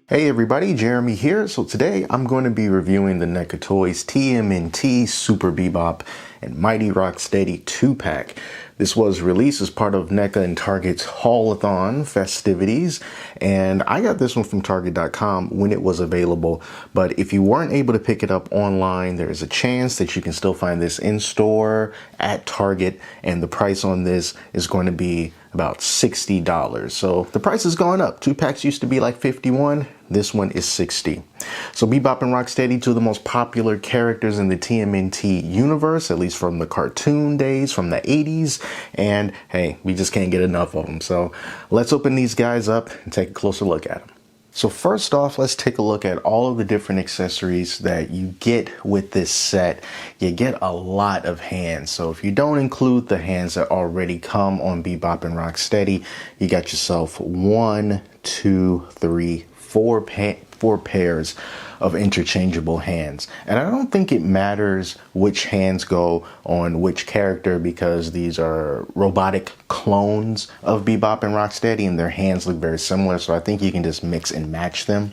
Hey everybody, Jeremy here. So today I'm going to be reviewing the NECA Toys TMNT Super Bebop and Mighty Rocksteady 2-pack. This was released as part of NECA and Target's Haul-a-thon festivities, and I got this one from Target.com when it was available. But if you weren't able to pick it up online, there is a chance that you can still find this in store at Target, and the price on this is going to be about $60. So the price has gone up. 2-packs used to be like $51. This one is $60. So Bebop and Rocksteady, two of the most popular characters in the TMNT universe, at least from the cartoon days, from the 80s. And hey, we just can't get enough of them. So let's open these guys up and take a closer look at them. So first off, let's take a look at all of the different accessories that you get with this set. You get a lot of hands. So if you don't include the hands that already come on Bebop and Rocksteady, you got yourself 1, 2, 3, 4 pairs of interchangeable hands. And I don't think it matters which hands go on which character, because these are robotic clones of Bebop and Rocksteady and their hands look very similar. So I think you can just mix and match them.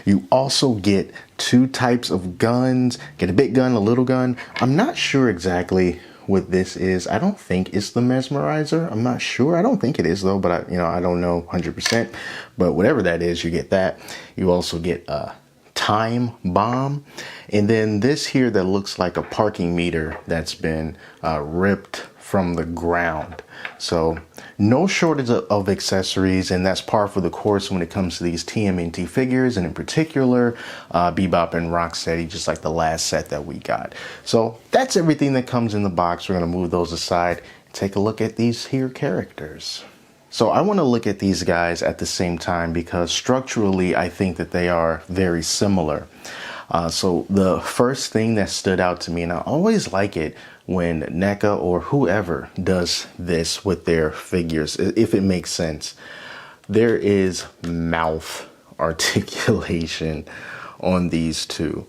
You also get 2 types of guns. Get a big gun, a little gun. I'm not sure exactly what this is. I don't think it's the mesmerizer. I'm not sure. I don't think it is though, but I don't know 100%. But whatever that is, you get that. You also get a time bomb, and then this here that looks like a parking meter that's been ripped from the ground. So no shortage of accessories, and that's par for the course when it comes to these TMNT figures, and in particular Bebop and Rocksteady, just like the last set that we got. So that's everything that comes in the box. We're going to move those aside and take a look at these here characters. So I want to look at these guys at the same time because structurally I think that they are very similar. So the first thing that stood out to me, and I always like it when NECA or whoever does this with their figures, if it makes sense, there is mouth articulation on these two.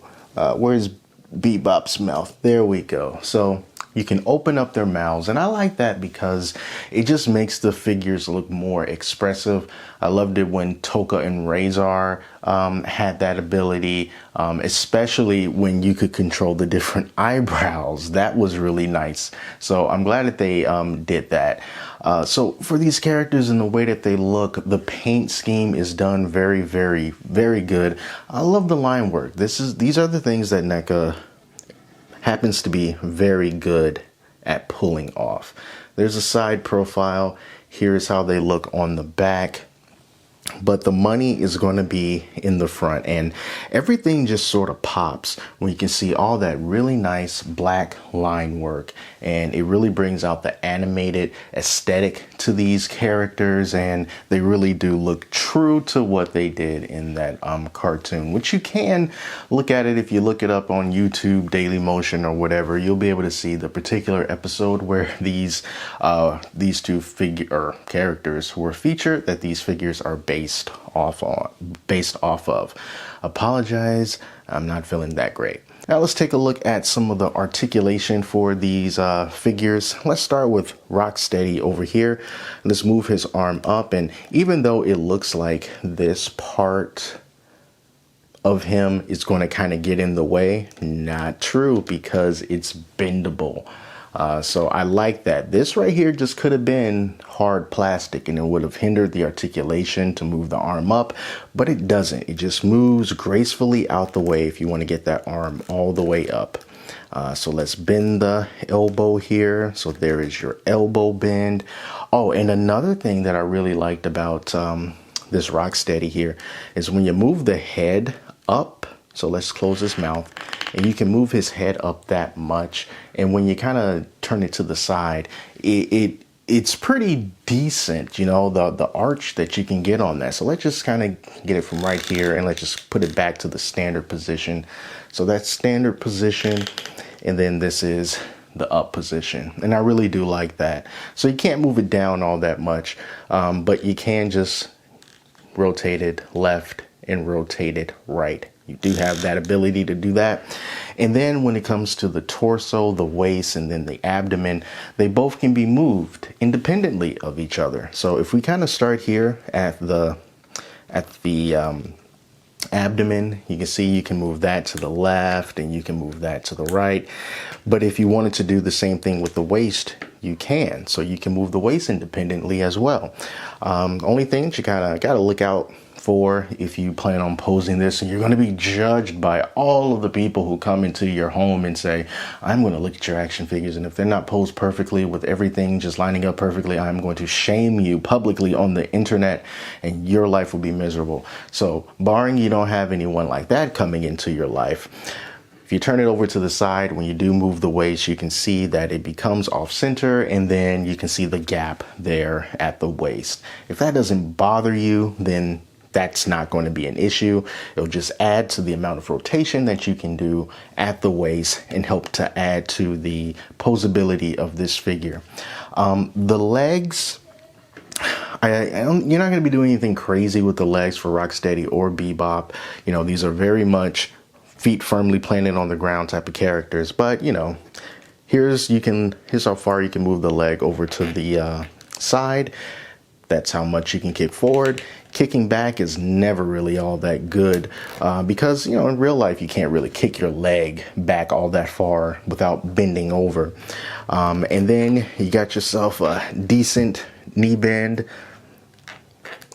Where's Bebop's mouth? There we go. So you can open up their mouths, and I like that because it just makes the figures look more expressive. I loved it when Toka and Razor had that ability, especially when you could control the different eyebrows. That was really nice. So I'm glad that they did that. So for these characters and the way that they look, the paint scheme is done very, very, very good. I love the line work. These are the things that NECA happens to be very good at pulling off. There's a side profile. Here's how they look on the back. But the money is going to be in the front, and everything just sort of pops when you can see all that really nice black line work, and it really brings out the animated aesthetic to these characters, and they really do look true to what they did in that cartoon, which you can look at it if you look it up on YouTube, Daily Motion or whatever. You'll be able to see the particular episode where these two characters were featured, that these figures are based off of. Apologize, I'm not feeling that great. Now let's take a look at some of the articulation for these figures. Let's start with Rocksteady over here. Let's move his arm up, and even though it looks like this part of him is going to kind of get in the way, not true, because it's bendable. So I like that. This right here just could have been hard plastic and it would have hindered the articulation to move the arm up, but it doesn't. It just moves gracefully out the way if you want to get that arm all the way up. So let's bend the elbow here. So there is your elbow bend. Oh, and another thing that I really liked about this Rocksteady here is when you move the head up. So let's close his mouth, and you can move his head up that much. And when you kind of turn it to the side, it's pretty decent, you know, the arch that you can get on that. So let's just kind of get it from right here, and let's just put it back to the standard position. So that's standard position, and then this is the up position, and I really do like that. So you can't move it down all that much, but you can just rotate it left and rotate it right. You do have that ability to do that. And then when it comes to the torso, the waist, and then the abdomen, they both can be moved independently of each other. So if we kind of start here at the abdomen. You can see you can move that to the left and you can move that to the right. But if you wanted to do the same thing with the waist, you can. So you can move the waist independently as well. Only thing that you gotta look out for if you plan on posing this, and you're going to be judged by all of the people who come into your home and say, I'm going to look at your action figures, and if they're not posed perfectly with everything just lining up perfectly, I'm going to shame you publicly on the internet and your life will be miserable. So barring you don't have anyone like that coming into your life, if you turn it over to the side, when you do move the waist, you can see that it becomes off center, and then you can see the gap there at the waist. If that doesn't bother you, then that's not going to be an issue. It'll just add to the amount of rotation that you can do at the waist and help to add to the posability of this figure. The legs, you're not going to be doing anything crazy with the legs for Rocksteady or Bebop. You know, these are very much feet firmly planted on the ground type of characters. But, you know, here's how far you can move the leg over to the side. That's how much you can kick forward. Kicking back is never really all that good because, you know, in real life, you can't really kick your leg back all that far without bending over. And then you got yourself a decent knee bend.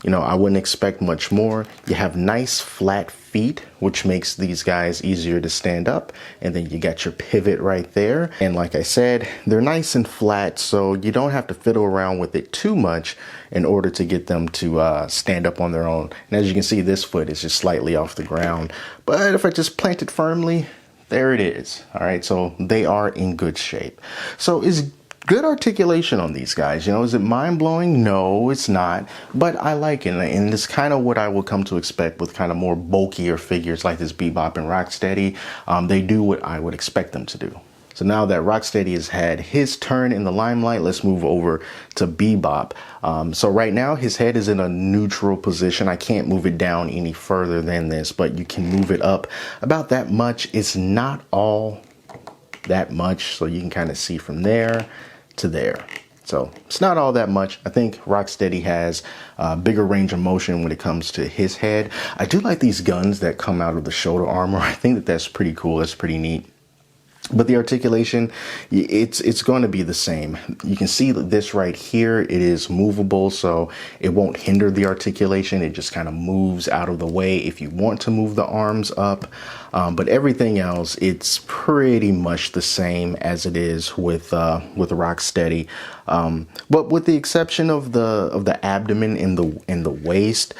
You know, I wouldn't expect much more. You have nice flat feet, which makes these guys easier to stand up. And then you got your pivot right there. And like I said, they're nice and flat, so you don't have to fiddle around with it too much in order to get them to stand up on their own. And as you can see, this foot is just slightly off the ground. But if I just plant it firmly, there it is. All right, so they are in good shape. So is good articulation on these guys. You know, is it mind-blowing? No, it's not, but I like it, and it's kind of what I would come to expect with kind of more bulkier figures like this Bebop and Rocksteady. They do what I would expect them to do. So now that Rocksteady has had his turn in the limelight, let's move over to Bebop. So right now his head is in a neutral position. I can't move it down any further than this, but you can move it up about that much. It's not all that much, so you can kind of see from there to there. So it's not all that much. I think Rocksteady has a bigger range of motion when it comes to his head. I do like these guns that come out of the shoulder armor. I think that that's pretty cool. That's pretty neat. But the articulation, it's going to be the same. You can see that this right here, it is movable, so it won't hinder the articulation. It just kind of moves out of the way if you want to move the arms up. But everything else, it's pretty much the same as it is with Rocksteady. But with the exception of the abdomen and the waist,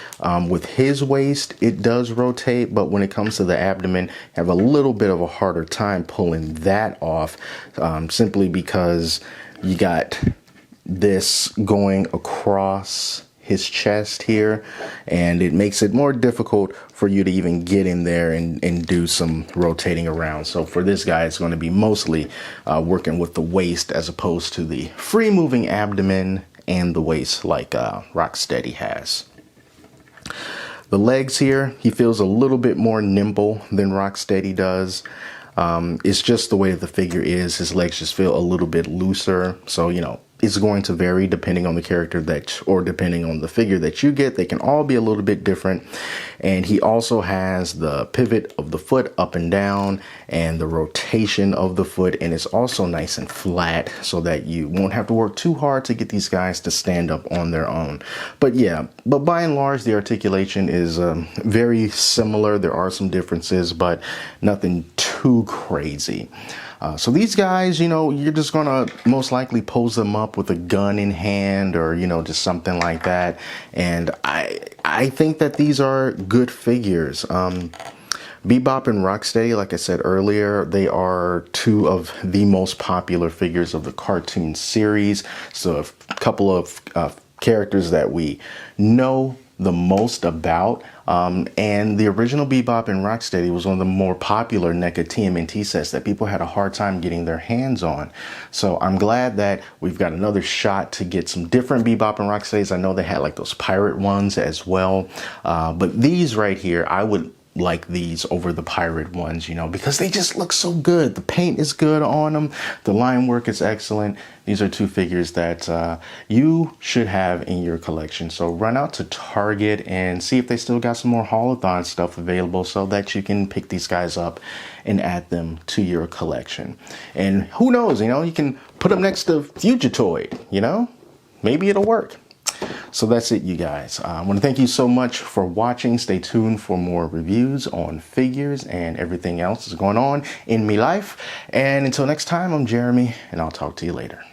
with his waist, it does rotate. But when it comes to the abdomen, I have a little bit of a harder time pulling that off, simply because you got this going across his chest here, and it makes it more difficult for you to even get in there and do some rotating around. So for this guy, it's going to be mostly working with the waist as opposed to the free moving abdomen and the waist like Rocksteady has. The legs here, he feels a little bit more nimble than Rocksteady does. It's just the way the figure is. His legs just feel a little bit looser. So, you know, it's going to vary depending on the character or depending on the figure that you get. They can all be a little bit different. And he also has the pivot of the foot up and down and the rotation of the foot. And it's also nice and flat so that you won't have to work too hard to get these guys to stand up on their own. But yeah, but by and large, the articulation is very similar. There are some differences, but nothing too crazy. So these guys, you know, you're just going to most likely pose them up with a gun in hand or, you know, just something like that. And I think that these are good figures. Bebop and Rocksteady, like I said earlier, they are two of the most popular figures of the cartoon series. So a couple of characters that we know the most about, and the original Bebop and Rocksteady was one of the more popular NECA TMNT sets that people had a hard time getting their hands on. So I'm glad that we've got another shot to get some different Bebop and Rocksteadys. I know they had like those pirate ones as well, but these right here, I would like these over the pirate ones, you know, because they just look so good. The paint is good on them. The line work is excellent. These are two figures that you should have in your collection. So run out to Target and see if they still got some more Haulathon stuff available so that you can pick these guys up and add them to your collection. And who knows, you know, you can put them next to Fugitoid, you know, maybe it'll work. So that's it, you guys. I want to thank you so much for watching. Stay tuned for more reviews on figures and everything else that's going on in me life. And until next time, I'm Jeremy, and I'll talk to you later.